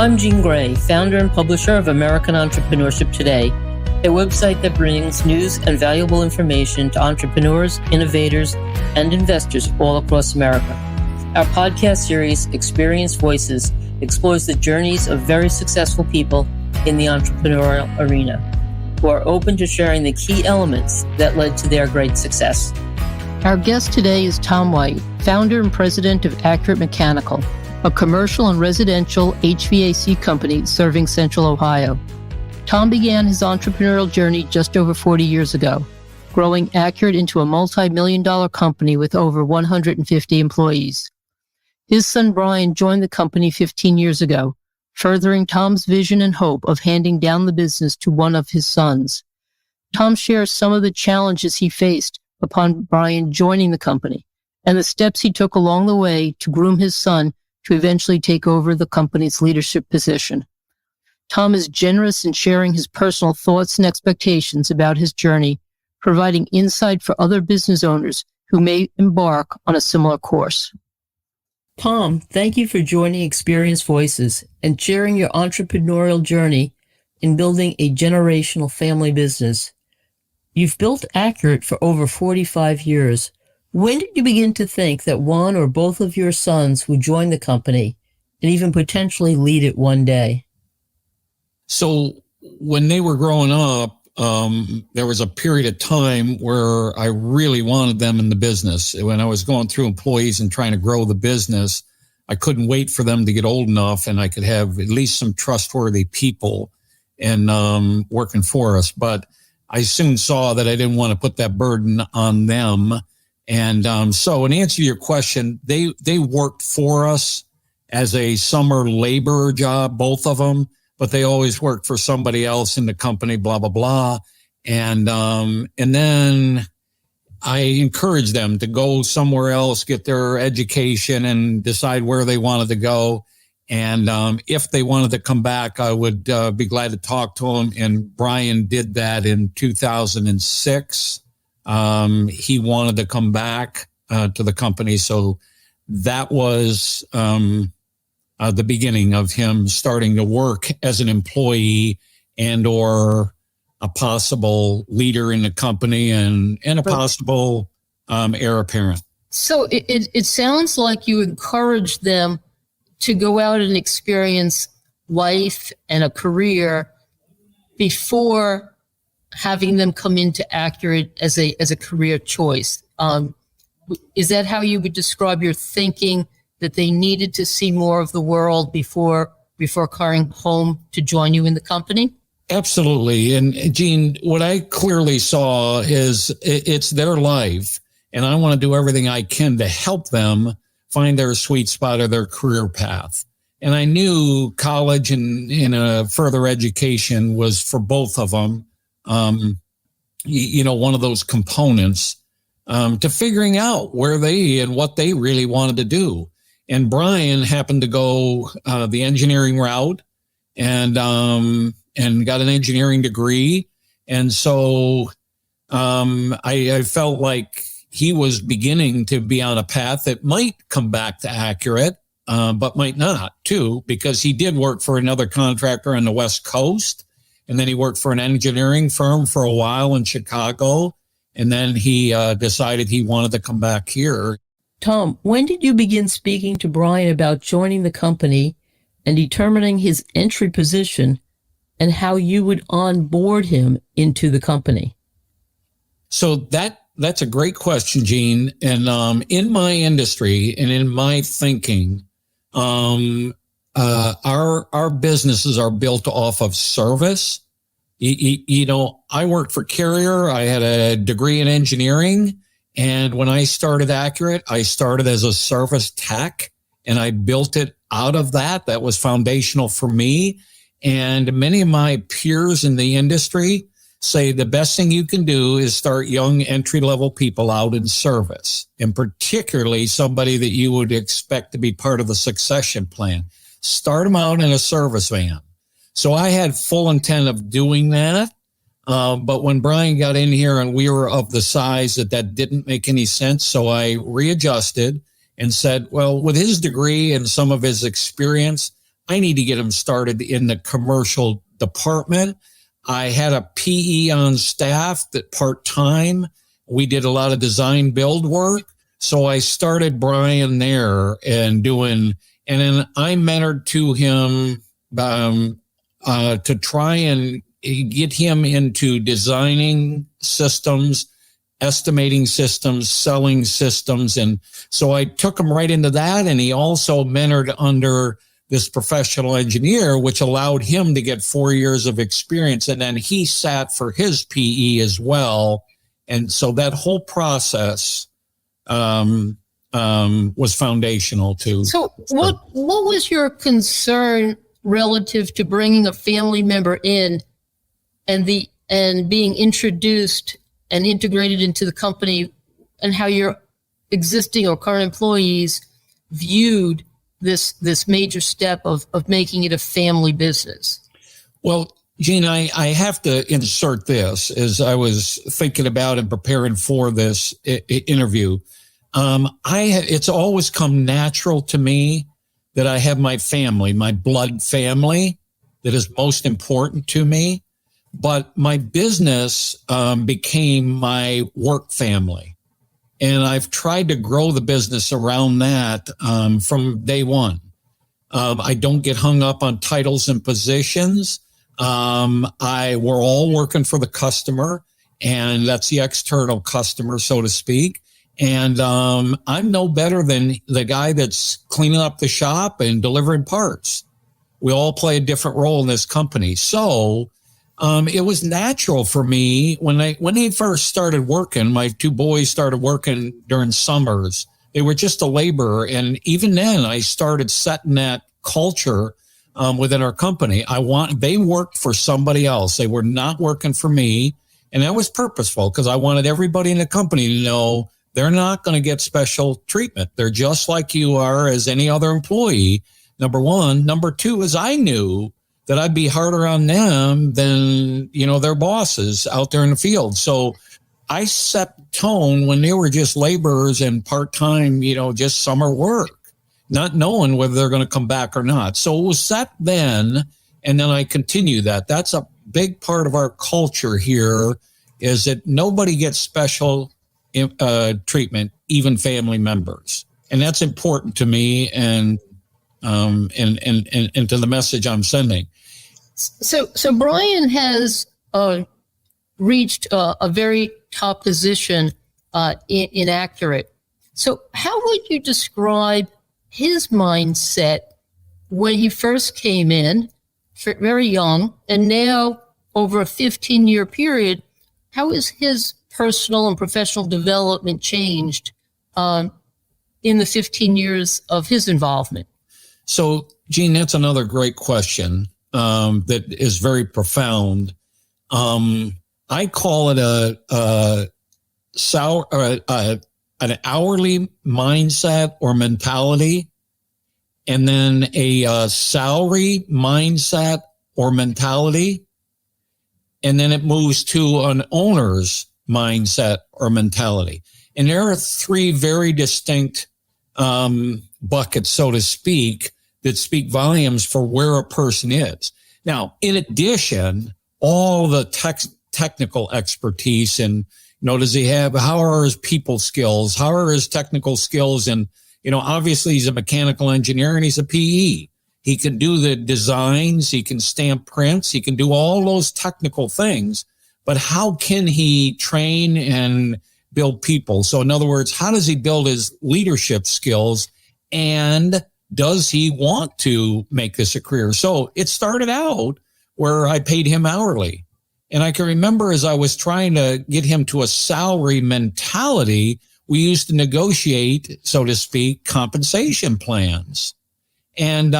I'm Jean Gray, founder and publisher of American Entrepreneurship Today, a website that brings news and valuable information to entrepreneurs, innovators, and investors all across America. Our podcast series, Experience Voices, explores the journeys of very successful people in the entrepreneurial arena who are open to sharing the key elements that led to their great success. Our guest today is Tom White, founder and president of Accurate Mechanical, a commercial and residential HVAC company serving Central Ohio. Tom began his entrepreneurial journey just over 40 years ago, growing Accurate into a multi-million-dollar company with over 150 employees. His son Brian joined the company 15 years ago, furthering Tom's vision and hope of handing down the business to one of his sons. Tom shares some of the challenges he faced upon Brian joining the company and the steps he took along the way to groom his son to eventually take over the company's leadership position. Tom is generous in sharing his personal thoughts and expectations about his journey, providing insight for other business owners who may embark on a similar course. Tom, thank you for joining Experience Voices and sharing your entrepreneurial journey in building a generational family business. You've built Accurate for over 45 years. When did you begin to think that one or both of your sons would join the company and even potentially lead it one day? So when they were growing up, there was a period of time where I really wanted them in the business. When I was going through employees and trying to grow the business, I couldn't wait for them to get old enough and I could have at least some trustworthy people and working for us. But I soon saw that I didn't want to put that burden on them. And so in answer to your question, they worked for us as a summer labor job, both of them, but they always worked for somebody else in the company, blah, blah, blah. And then I encouraged them to go somewhere else, get their education and decide where they wanted to go. And if they wanted to come back, I would be glad to talk to them. And Brian did that in 2006. He wanted to come back to the company. So that was the beginning of him starting to work as an employee and or a possible leader in the company and a possible heir apparent. So it sounds like you encouraged them to go out and experience life and a career before having them come into Accurate as a career choice. Is that how you would describe your thinking, that they needed to see more of the world before coming home to join you in the company? Absolutely. And Gene, what I clearly saw is it's their life, and I want to do everything I can to help them find their sweet spot or their career path. And I knew college and a further education was for both of them. One of those components to figuring out where they and what they really wanted to do. And Brian happened to go the engineering route and got an engineering degree. And so I felt like he was beginning to be on a path that might come back to Accurate, but might not too, because he did work for another contractor on the West Coast. And then he worked for an engineering firm for a while in Chicago. And then he decided he wanted to come back here. Tom, when did you begin speaking to Brian about joining the company and determining his entry position and how you would onboard him into the company? So that's a great question, Gene. And in my industry and in my thinking, our businesses are built off of service. I worked for Carrier. I had a degree in engineering. And when I started Accurate, I started as a service tech and I built it out of that. That was foundational for me. And many of my peers in the industry say the best thing you can do is start young entry-level people out in service, and particularly somebody that you would expect to be part of the succession plan. Start them out in a service van. So I had full intent of doing that. But when Brian got in here and we were of the size that didn't make any sense, so I readjusted and said, well, with his degree and some of his experience, I need to get him started in the commercial department. I had a PE on staff that part-time. We did a lot of design build work. So I started Brian there and then I mentored to him to try and get him into designing systems, estimating systems, selling systems. And so I took him right into that. And he also mentored under this professional engineer, which allowed him to get 4 years of experience. And then he sat for his PE as well. And so that whole process was foundational too. So what was your concern relative to bringing a family member in and being introduced and integrated into the company, and how your existing or current employees viewed this major step of making it a family business? Well, Gene, I have to insert this as I was thinking about and preparing for this interview. It's always come natural to me that I have my family, my blood family, that is most important to me. But my business became my work family. And I've tried to grow the business around that from day one. I don't get hung up on titles and positions. We're all working for the customer, and that's the external customer, so to speak. And I'm no better than the guy that's cleaning up the shop and delivering parts. We all play a different role in this company. So it was natural for me when they first started working. My two boys started working during summers. They were just a laborer. And even then I started setting that culture within our company. They worked for somebody else. They were not working for me. And that was purposeful because I wanted everybody in the company to know they're not going to get special treatment. They're just like you are as any other employee. Number one. Number two is I knew that I'd be harder on them than, their bosses out there in the field. So I set the tone when they were just laborers and part-time, just summer work, not knowing whether they're going to come back or not. So it was set then, and then I continue that. That's a big part of our culture here, is that nobody gets special treatment, even family members. And that's important to me and to the message I'm sending. So Brian has reached a very top position in Accurate. So how would you describe his mindset when he first came in, very young, and now over a 15-year period? How has his personal and professional development changed in the 15 years of his involvement? So, Gene, that's another great question that is very profound. I call it an hourly mindset or mentality, and then a salary mindset or mentality, and then it moves to an owner's mindset or mentality. And there are three very distinct buckets, so to speak, that speak volumes for where a person is. Now, in addition, all the technical expertise and, does he have, how are his people skills? How are his technical skills? And, obviously he's a mechanical engineer and he's a PE. He can do the designs. He can stamp prints. He can do all those technical things. But how can he train and build people? So in other words, how does he build his leadership skills, and does he want to make this a career? So it started out where I paid him hourly. And I can remember as I was trying to get him to a salary mentality, we used to negotiate, so to speak, compensation plans. And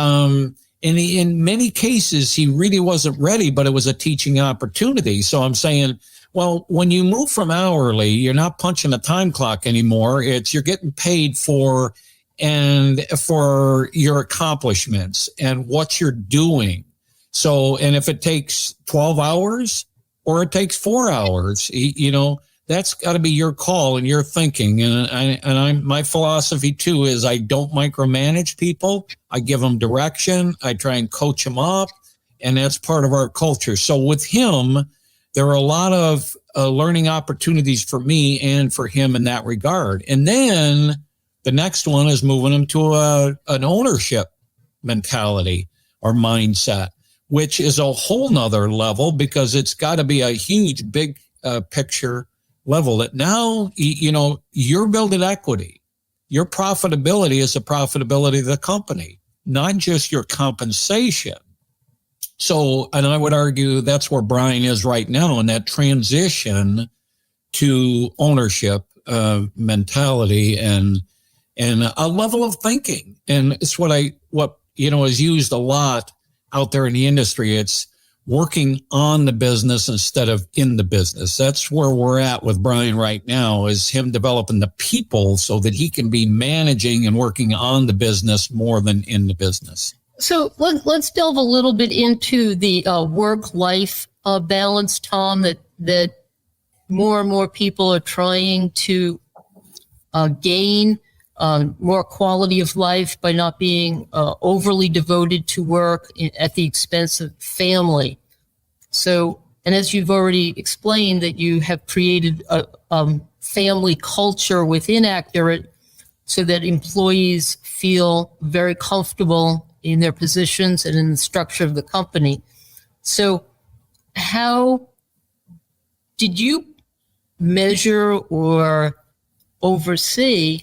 in many cases, he really wasn't ready, but it was a teaching opportunity. So I'm saying, well, when you move from hourly, you're not punching a time clock anymore. You're getting paid for your accomplishments and what you're doing. So, and if it takes 12 hours or it takes 4 hours, that's got to be your call and your thinking. And my philosophy too is I don't micromanage people. I give them direction. I try and coach them up, and that's part of our culture. So with him, there are a lot of learning opportunities for me and for him in that regard. And then the next one is moving him to an ownership mentality or mindset, which is a whole nother level, because it's got to be a huge, big picture level that now, you're building equity. Your profitability is the profitability of the company, not just your compensation. So, and I would argue that's where Brian is right now, in that transition to ownership mentality and a level of thinking. And it's what is used a lot out there in the industry. It's working on the business instead of in the business. That's where we're at with Brian right now, is him developing the people so that he can be managing and working on the business more than in the business. So let's delve a little bit into the work-life balance, Tom, that more and more people are trying to gain more quality of life by not being overly devoted to work at the expense of family. So, and as you've already explained, that you have created a family culture within Accurate so that employees feel very comfortable in their positions and in the structure of the company. So how did you measure or oversee,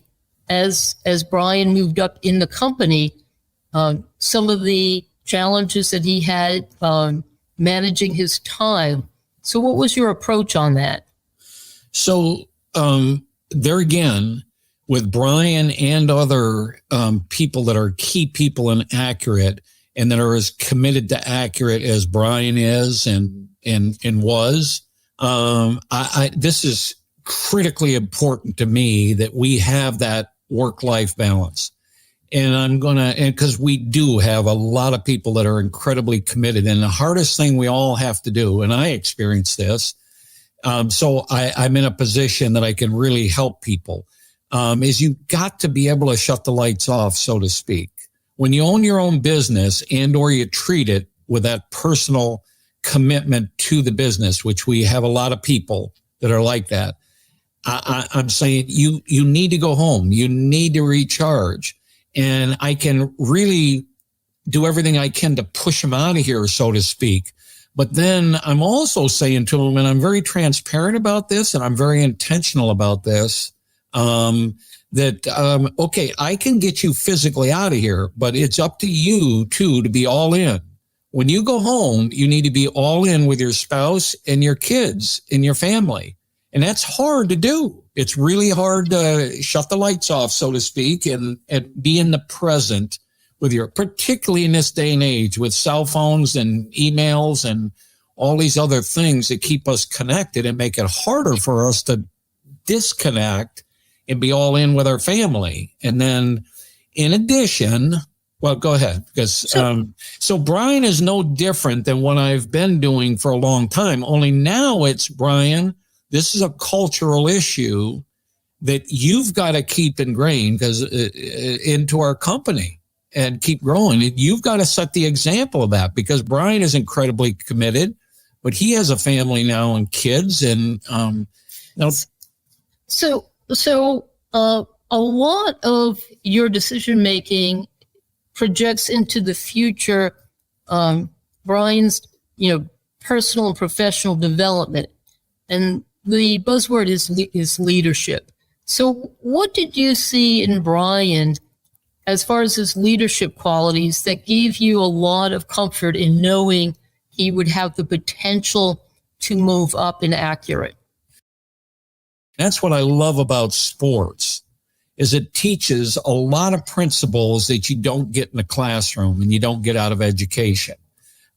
as Brian moved up in the company, some of the challenges that he had managing his time? So what was your approach on that? So there again, with Brian and other people that are key people in Accurate and that are as committed to Accurate as Brian is and was, this is critically important to me that we have that work-life balance. And because we do have a lot of people that are incredibly committed, and the hardest thing we all have to do, and I experienced this, so I'm in a position that I can really help people, is you got to be able to shut the lights off, so to speak. When you own your own business and or you treat it with that personal commitment to the business, which we have a lot of people that are like that, I'm saying you need to go home. You need to recharge. And I can really do everything I can to push them out of here, so to speak. But then I'm also saying to them, and I'm very transparent about this, and I'm very intentional about this, okay, I can get you physically out of here, but it's up to you too to be all in. When you go home, you need to be all in with your spouse and your kids and your family. And that's hard to do. It's really hard to shut the lights off, so to speak, and be in the present with particularly in this day and age with cell phones and emails and all these other things that keep us connected and make it harder for us to disconnect and be all in with our family. And then in addition, well, go ahead, because so Brian is no different than what I've been doing for a long time, only now it's, Brian, this is a cultural issue that you've got to keep ingrained into our company and keep growing. You've got to set the example of that, because Brian is incredibly committed, but he has a family now and kids. And So a lot of your decision making projects into the future. Brian's, personal and professional development, and the buzzword is leadership. So what did you see in Brian as far as his leadership qualities that gave you a lot of comfort in knowing he would have the potential to move up in Accurate? That's what I love about sports, is it teaches a lot of principles that you don't get in the classroom and you don't get out of education.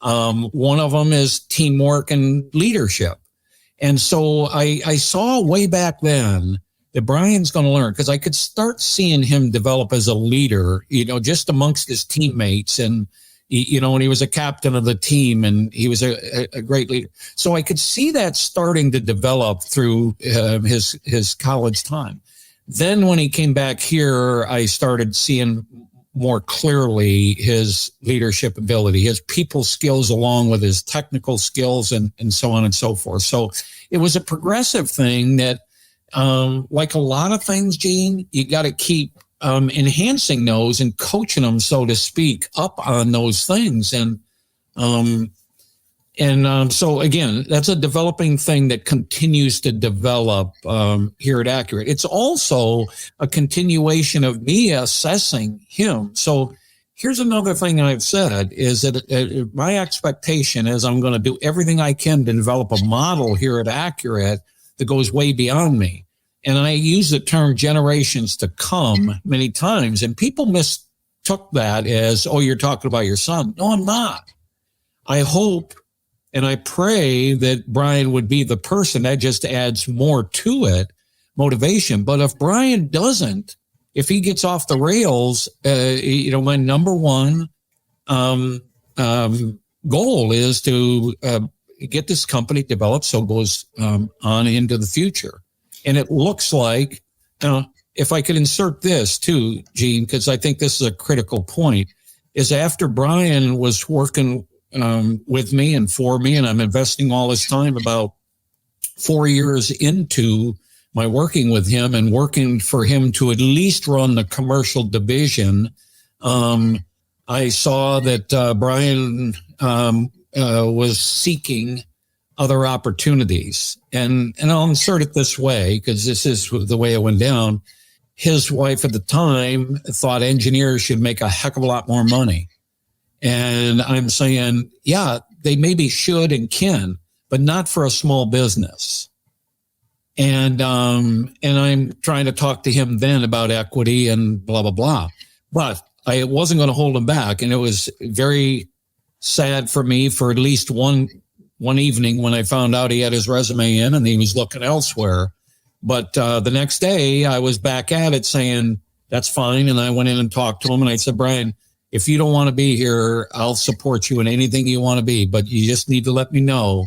One of them is teamwork and leadership. And so I saw way back then that Brian's going to learn, because I could start seeing him develop as a leader, just amongst his teammates. And, And he was a captain of the team, and he was a great leader. So I could see that starting to develop through his college time. Then when he came back here, I started seeing more clearly his leadership ability, his people skills, along with his technical skills and so on and so forth. So it was a progressive thing that, like a lot of things, Gene, you got to keep enhancing those and coaching them, so to speak, up on those things. So again, that's a developing thing that continues to develop here at Accurate. It's also a continuation of me assessing him. So here's another thing I've said is that my expectation is I'm going to do everything I can to develop a model here at Accurate that goes way beyond me. And I use the term generations to come many times, and people mistook that as, oh, you're talking about your son. No, I'm not. I hope and I pray that Brian would be the person that just adds more to it, motivation. But if Brian doesn't, if he gets off the rails, my number one goal is to get this company developed so it goes on into the future. And it looks like, if I could insert this too, Gene, because I think this is a critical point, is after Brian was working with me and for me, and I'm investing all this time, about 4 years into my working with him and working for him to at least run the commercial division, I saw that Brian was seeking other opportunities. And I'll insert it this way, because this is the way it went down. His wife at the time thought engineers should make a heck of a lot more money. And I'm saying, yeah, they maybe should and can, but not for a small business. And I'm trying to talk to him then about equity and blah, blah, blah. But I wasn't going to hold him back. And it was very sad for me for at least one evening when I found out he had his resume in and he was looking elsewhere. But the next day I was back at it saying, that's fine. And I went in and talked to him and I said, Brian, if you don't want to be here, I'll support you in anything you want to be, but you just need to let me know,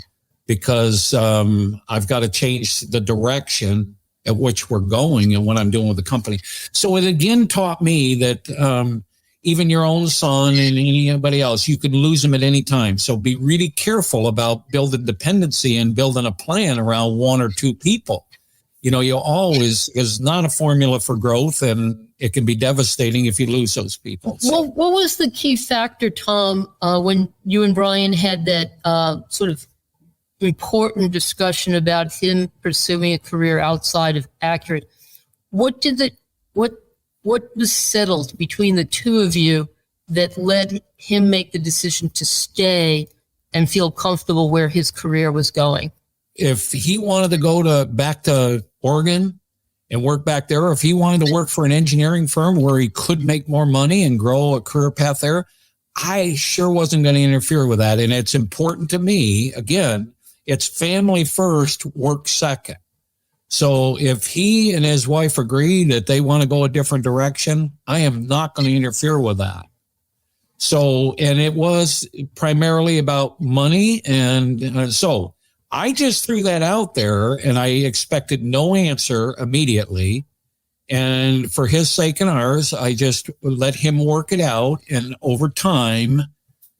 because I've got to change the direction at which we're going and what I'm doing with the company. So it again taught me that even your own son and anybody else, you could lose them at any time. So be really careful about building dependency and building a plan around one or two people. You always is not a formula for growth, and it can be devastating if you lose those people. So. Well, what was the key factor, Tom, when you and Brian had that sort of important discussion about him pursuing a career outside of Accurate? What was settled between the two of you that led him make the decision to stay and feel comfortable where his career was going? If he wanted to go back to Oregon and work back there, or if he wanted to work for an engineering firm where he could make more money and grow a career path there, I sure wasn't going to interfere with that. And it's important to me, again, it's family first, work second. So if he and his wife agree that they want to go a different direction, I am not going to interfere with that. So, and it was primarily about money. And so I just threw that out there and I expected no answer immediately. And for his sake and ours, I just let him work it out. And over time,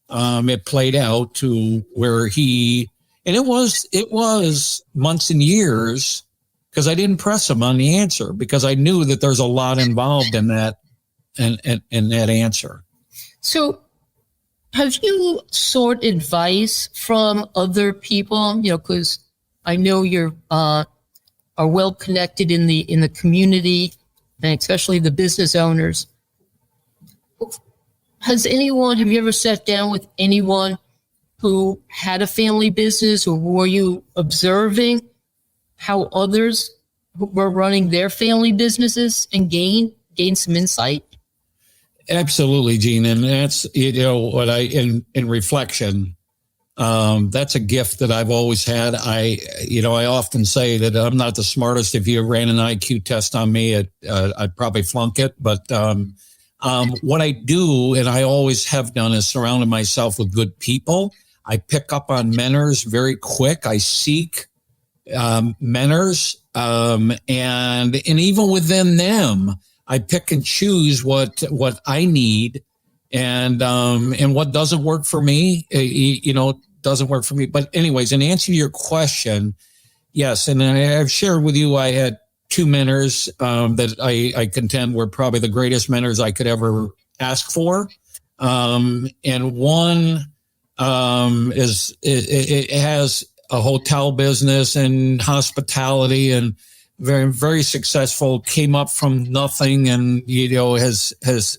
it played out to where and it was months and years, because I didn't press him on the answer, because I knew that there's a lot involved in that and that answer. So have you sought advice from other people? Because I know you're are well connected in the community, and especially the business owners. Have you ever sat down with anyone who had a family business, or were you observing how others were running their family businesses and gain some insight? Absolutely, Gene. And that's, what in reflection, that's a gift that I've always had. I often say that I'm not the smartest. If you ran an IQ test on me, I'd probably flunk it. But What I do, and I always have done, is surrounded myself with good people. I pick up on mentors very quick. I seek mentors, and even within them, I pick and choose what I need, and what doesn't work for me, doesn't work for me. But anyways, in answer to your question, yes, and I've shared with you, I had two mentors that I contend were probably the greatest mentors I could ever ask for, and one it has a hotel business and hospitality and very, very successful, came up from nothing and, has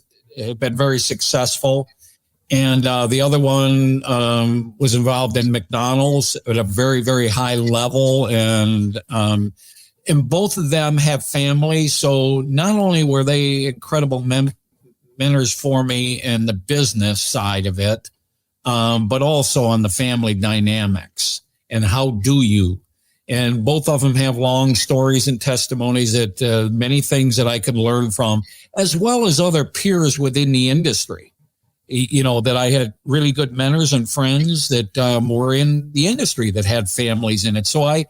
been very successful. And the other one was involved in McDonald's at a very, very high level. And both of them have families. So not only were they incredible mentors for me in the business side of it, but also on the family dynamics and how do you. And both of them have long stories and testimonies that many things that I could learn from, as well as other peers within the industry. That I had really good mentors and friends that were in the industry that had families in it. So I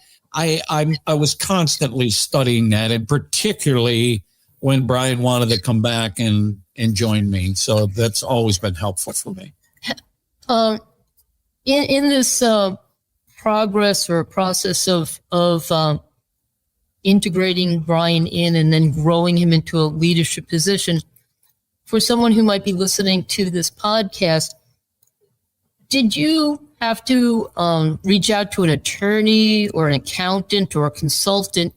was constantly studying that, and particularly when Brian wanted to come back and join me. So that's always been helpful for me. In this progress or process of integrating Brian in and then growing him into a leadership position, for someone who might be listening to this podcast, did you have to reach out to an attorney or an accountant or a consultant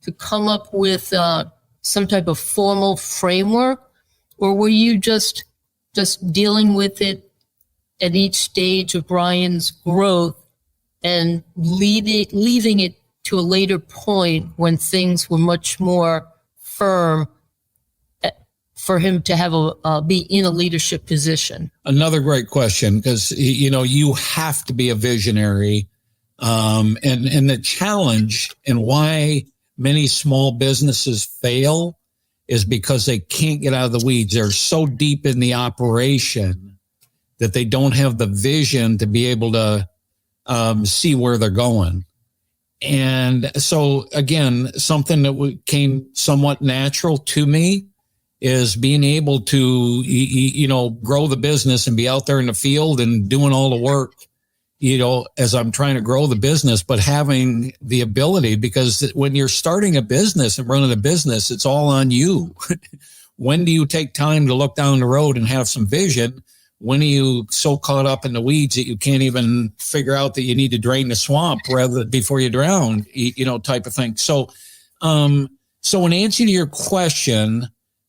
to come up with some type of formal framework? Or were you just dealing with it at each stage of Brian's growth and leaving it to a later point when things were much more firm for him to have be in a leadership position? Another great question, because you have to be a visionary, and the challenge and why many small businesses fail is because they can't get out of the weeds. They're so deep in the operation that they don't have the vision to be able to see where they're going. And so again, something that came somewhat natural to me is being able to, grow the business and be out there in the field and doing all the work, as I'm trying to grow the business, but having the ability, because when you're starting a business and running a business, it's all on you. When do you take time to look down the road and have some vision? When are you so caught up in the weeds that you can't even figure out that you need to drain the swamp before you drown, type of thing. So in answer to your question,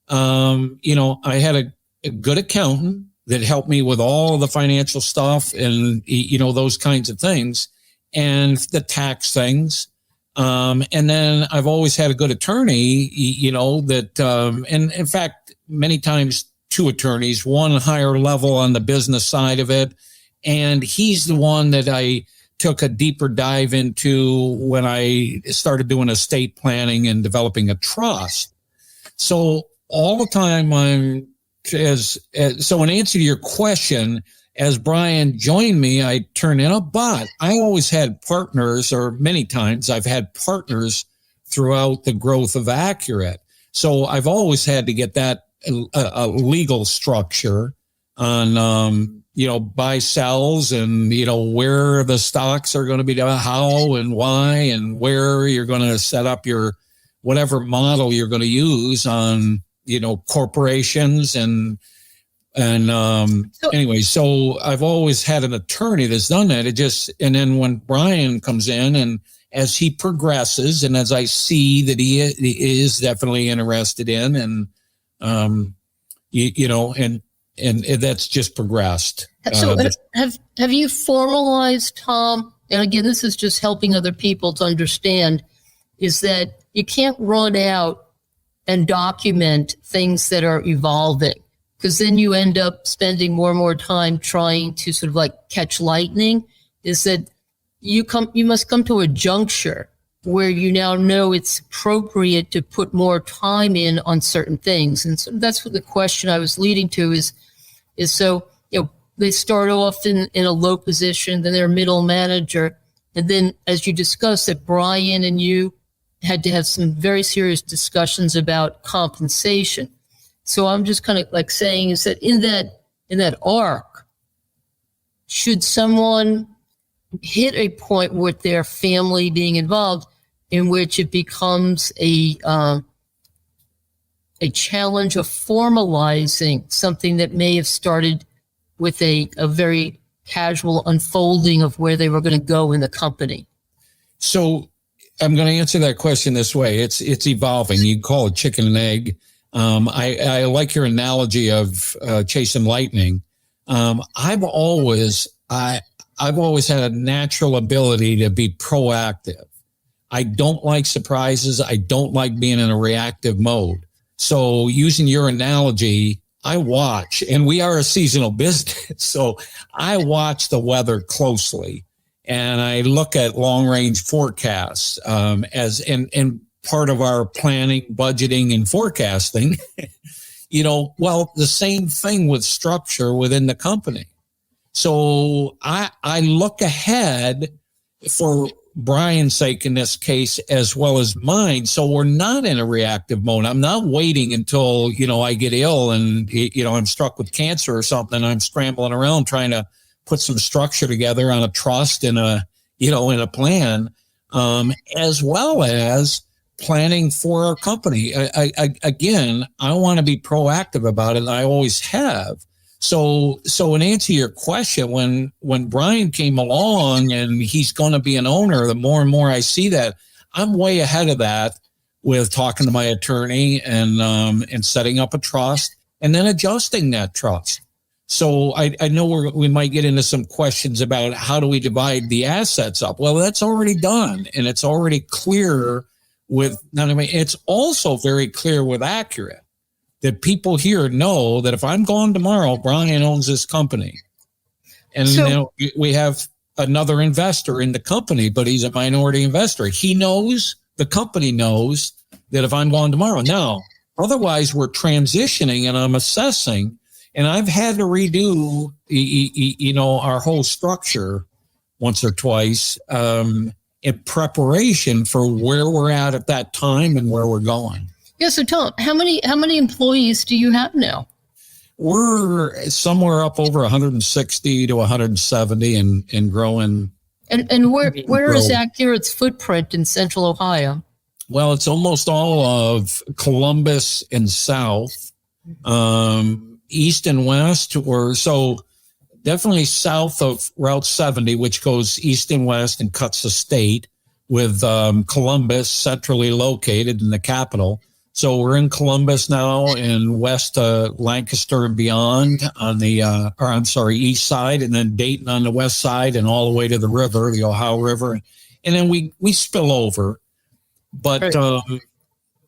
I had a good accountant that helped me with all the financial stuff and, those kinds of things and the tax things. And then I've always had a good attorney, and in fact, many times two attorneys, one higher level on the business side of it. And he's the one that I took a deeper dive into when I started doing estate planning and developing a trust. So all the time so in answer to your question, as Brian joined me, I turned in but I always had partners, or many times I've had partners throughout the growth of Accurate. So I've always had to get that a legal structure on, buy sells and, where the stocks are going to be, how and why, and where you're going to set up your whatever model you're going to use on, corporations and anyway, so I've always had an attorney that's done that. And then when Brian comes in and as he progresses and as I see that he is definitely interested in, and, and that's just progressed. So have you formalized, Tom? And again, this is just helping other people to understand, is that you can't run out and document things that are evolving, because then you end up spending more and more time trying to sort of like catch lightning. Is that you must come to a juncture where you now know it's appropriate to put more time in on certain things. And so that's what the question I was leading to is so, they start off in a low position, then they're middle manager. And then, as you discussed, that Brian and you had to have some very serious discussions about compensation. So I'm just kind of like saying is that in that arc, should someone hit a point with their family being involved in which it becomes a challenge of formalizing something that may have started with a very casual unfolding of where they were going to go in the company? So I'm going to answer that question this way. It's evolving. You call it chicken and egg. I like your analogy of chasing lightning. I've always had a natural ability to be proactive. I don't like surprises. I don't like being in a reactive mode. So using your analogy, I watch, and we are a seasonal business, so I watch the weather closely, and I look at long range forecasts as part of our planning, budgeting, and forecasting. The same thing with structure within the company. So I look ahead for Brian's sake in this case, as well as mine. So we're not in a reactive mode. I'm not waiting until, I get ill and, I'm struck with cancer or something. I'm scrambling around trying to put some structure together on a trust and in a plan, as well as planning for our company. I want to be proactive about it. And I always have. So in answer to your question, when Brian came along and he's going to be an owner, the more and more I see that, I'm way ahead of that with talking to my attorney and setting up a trust and then adjusting that trust. So I know we might get into some questions about how do we divide the assets up. Well, that's already done, and it's already clear it's also very clear with Accurate that people here know that if I'm gone tomorrow, Brian owns this company. And we have another investor in the company, but he's a minority investor. He knows, the company knows that if I'm gone tomorrow. Now, otherwise we're transitioning and I'm assessing, and I've had to redo, our whole structure once or twice in preparation for where we're at that time and where we're going. Yeah. So Tom, how many employees do you have now? We're somewhere up over 160 to 170 and growing. And where is Accurate's footprint in Central Ohio? Well, it's almost all of Columbus and South, East and West, or so definitely south of Route 70, which goes east and west and cuts the state, with Columbus centrally located in the capital. So we're in Columbus now, and west Lancaster and beyond on the, east side, and then Dayton on the west side, and all the way to the river, the Ohio River. And then we spill over. But,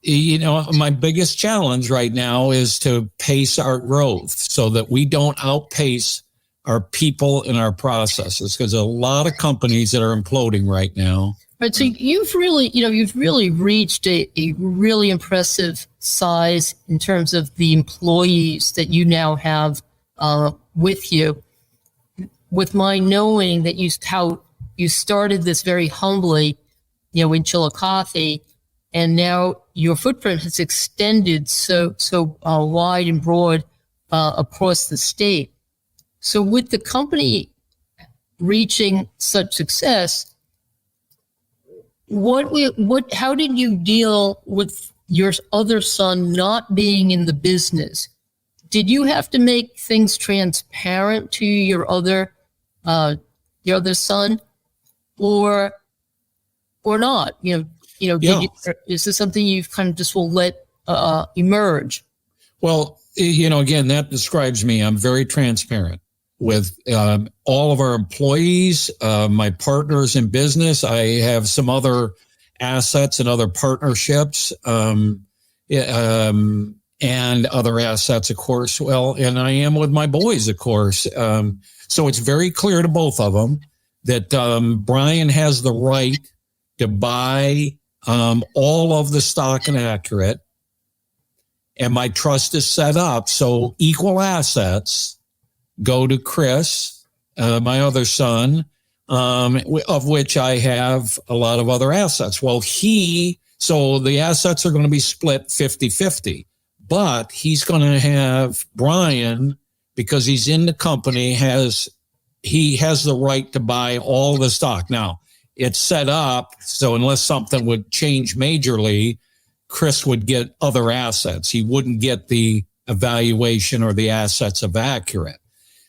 my biggest challenge right now is to pace our growth so that we don't outpace our people and our processes, because a lot of companies that are imploding right now. Right. So you've really reached a really impressive size in terms of the employees that you now have with you. With my knowing that how you started this very humbly, in Chillicothe, and now your footprint has extended so wide and broad across the state. So with the company reaching such success, how did you deal with your other son not being in the business? Did you have to make things transparent to your other son, or not? Is this something you've kind of just will let emerge? Well, again, that describes me. I'm very transparent with all of our employees, my partners in business. I have some other assets and other partnerships, and other assets, of course. Well, and I am with my boys, of course. So it's very clear to both of them that Brian has the right to buy all of the stock in Accurate. And my trust is set up so equal assets go to Chris, my other son, of which I have a lot of other assets. Well, so the assets are going to be split 50-50, but he's going to have Brian, because he's in the company, he has the right to buy all the stock. Now, it's set up so unless something would change majorly, Chris would get other assets. He wouldn't get the evaluation or the assets of Accurate.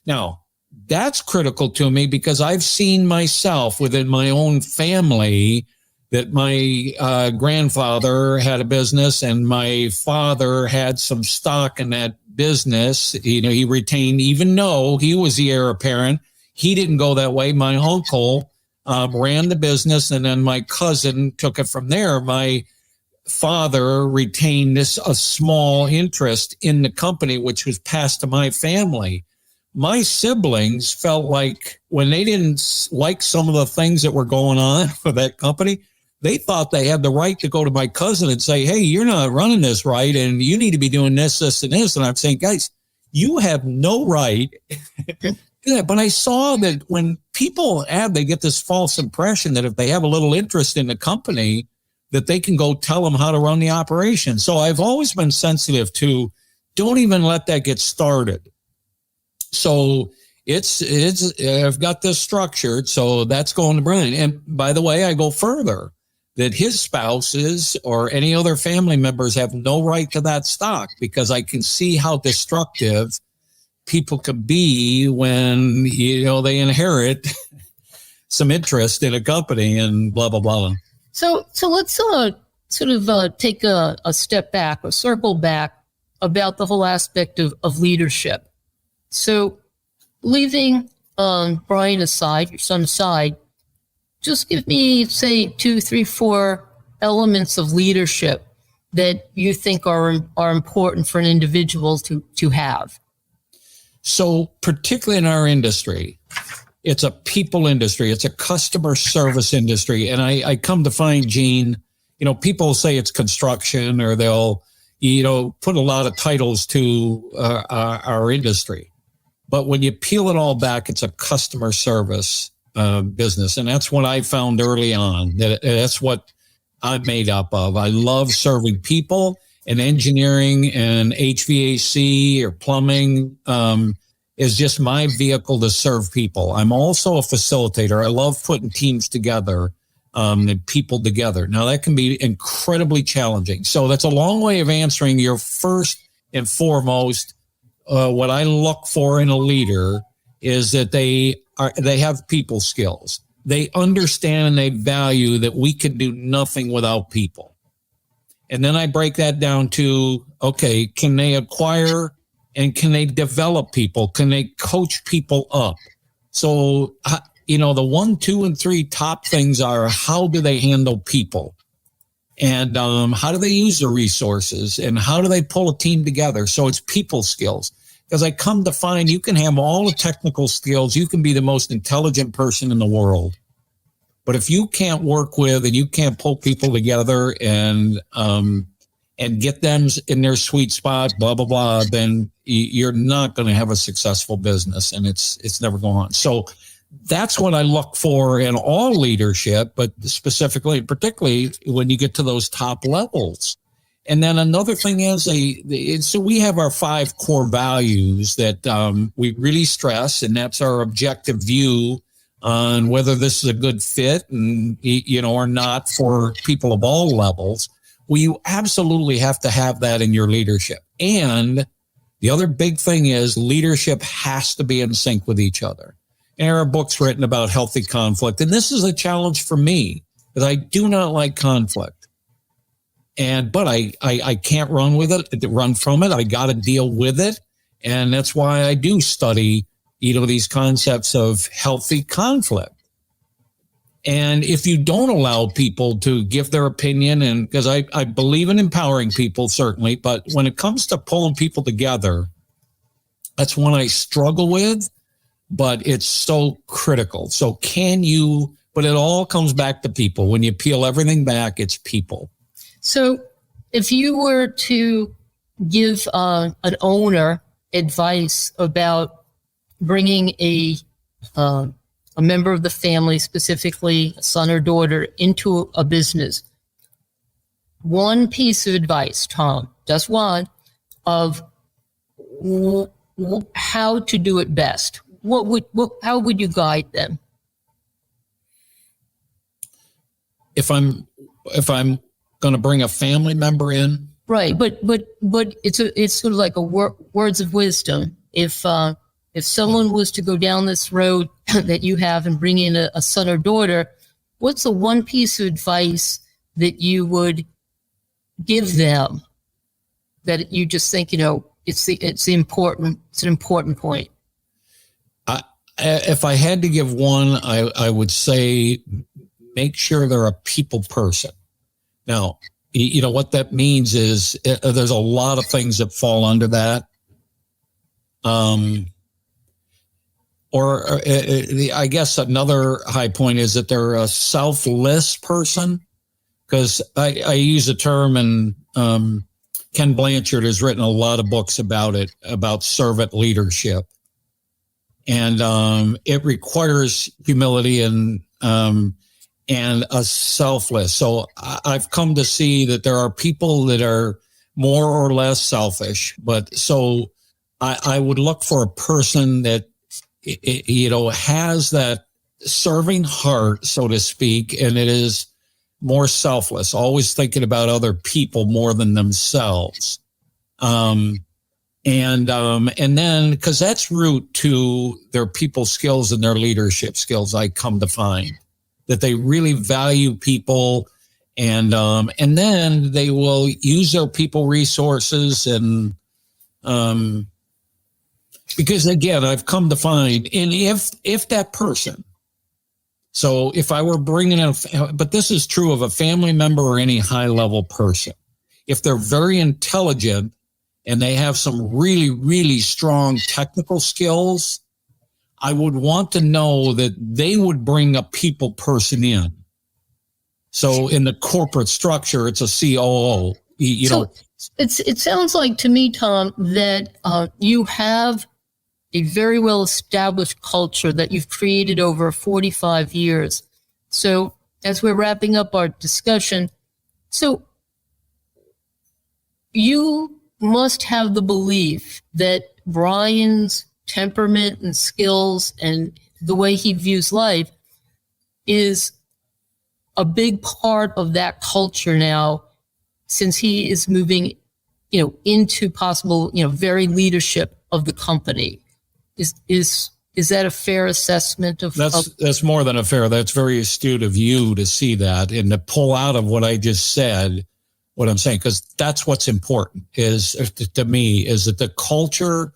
Now, that's critical to me because I've seen myself within my own family that my grandfather had a business and my father had some stock in that business. He retained, even though he was the heir apparent, he didn't go that way. My uncle ran the business, and then my cousin took it from there. My father retained a small interest in the company, which was passed to my family. My siblings felt like when they didn't like some of the things that were going on for that company, they thought they had the right to go to my cousin and say, hey, you're not running this right, and you need to be doing this, this, and this. And I'm saying, guys, you have no right. But I saw that when people they get this false impression that if they have a little interest in the company, that they can go tell them how to run the operation. So I've always been sensitive to don't even let that get started. So I've got this structured. So that's going to Brian. And by the way, I go further that his spouses or any other family members have no right to that stock, because I can see how destructive people can be when, they inherit some interest in a company and blah, blah, blah. So let's sort of take a step back or circle back about the whole aspect of leadership. So leaving Brian aside, your son aside, just give me, say, 2, 3, 4 elements of leadership that you think are important for an individual to have. So particularly in our industry, it's a people industry. It's a customer service industry. And I come to find, Gene, people say it's construction, or they'll, put a lot of titles to our industry. But when you peel it all back, it's a customer service business. And that's what I found early on. That's what I'm made up of. I love serving people, and engineering and HVAC or plumbing is just my vehicle to serve people. I'm also a facilitator. I love putting teams together and people together. Now, that can be incredibly challenging. So that's a long way of answering your first and foremost. What I look for in a leader is that they have people skills. They understand and they value that we can do nothing without people. And then I break that down to, okay, can they acquire and can they develop people? Can they coach people up? So, the 1, 2, and 3 top things are, how do they handle people? And how do they use the resources? And how do they pull a team together? So it's people skills. Because I come to find you can have all the technical skills. You can be the most intelligent person in the world. But if you can't work with and you can't pull people together and get them in their sweet spot, blah, blah, blah, then you're not going to have a successful business, and it's never going on. So that's what I look for in all leadership, but specifically, particularly when you get to those top levels. And then another thing is, so we have our 5 core values that we really stress, and that's our objective view on whether this is a good fit and, or not for people of all levels. Well, you absolutely have to have that in your leadership. And the other big thing is leadership has to be in sync with each other. And there are books written about healthy conflict. And this is a challenge for me, because I do not like conflict. But I can't run from it. I got to deal with it. And that's why I do study, these concepts of healthy conflict. And if you don't allow people to give their opinion, and because I believe in empowering people, certainly, but when it comes to pulling people together, that's one I struggle with, but it's so critical. So But it all comes back to people. When you peel everything back, it's people. So if you were to give an owner advice about bringing a member of the family, specifically a son or daughter, into a business, one piece of advice, Tom, just one, of how to do it best, how would you guide them? If I'm going to bring a family member in, right? But it's sort of like a words of wisdom. If someone was to go down this road that you have and bring in a son or daughter, what's the one piece of advice that you would give them that you just think, it's an important point? If I had to give one, I would say make sure they're a people person. Now, what that means is there's a lot of things that fall under that. I guess another high point is that they're a selfless person, because I use a term, and Ken Blanchard has written a lot of books about it, about servant leadership. And it requires humility and a selfless. So I've come to see that there are people that are more or less selfish, but so I would look for a person that, has that serving heart, so to speak, and it is more selfless, always thinking about other people more than themselves. And then, because that's root to their people skills and their leadership skills, I come to find that they really value people, and then they will use their people resources, and because again, I've come to find, and if that person, so if I were bringing in, but this is true of a family member or any high level person, if they're very intelligent and they have some really, really strong technical skills, I would want to know that they would bring a people person in. So in the corporate structure, it's a COO. It sounds like to me, Tom, that you have a very well established culture that you've created over 45 years. So as we're wrapping up our discussion, so you must have the belief that Brian's temperament and skills and the way he views life is a big part of that culture now, since he is moving, into possible, very leadership of the company. Is that a fair assessment of? That's more than a fair. That's very astute of you to see that and to pull out of what I just said, what I'm saying, because that's what's important is to me is that the culture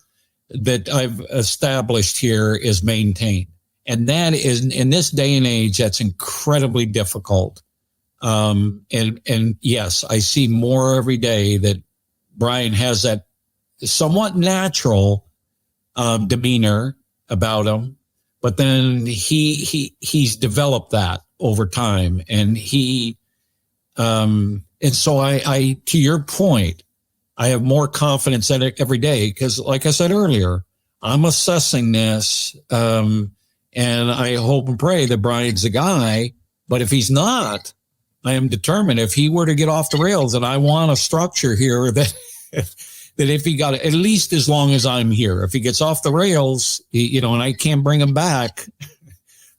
that I've established here is maintained. And that is, in this day and age, that's incredibly difficult. And yes, I see more every day that Brian has that somewhat natural demeanor about him, but then he's developed that over time, and and so I to your point, I have more confidence in it every day, because like I said earlier, I'm assessing this, and I hope and pray that Brian's the guy. But if he's not, I am determined, if he were to get off the rails, and I want a structure here that that if he got, at least as long as I'm here, if he gets off the rails, and I can't bring him back,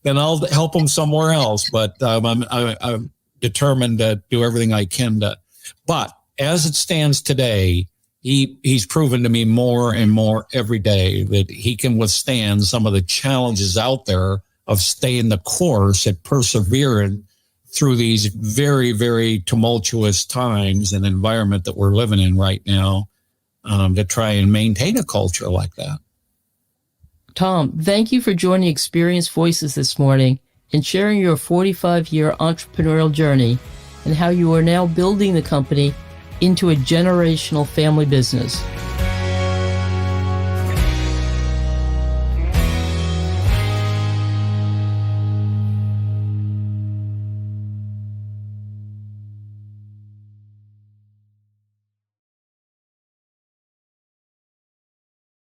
then I'll help him somewhere else. But I'm determined to do everything I can to. But as it stands today, he's proven to me more and more every day that he can withstand some of the challenges out there of staying the course and persevering through these very, very tumultuous times and environment that we're living in right now, to try and maintain a culture like that. Tom, thank you for joining Experienced Voices this morning and sharing your 45-year entrepreneurial journey and how you are now building the company into a generational family business.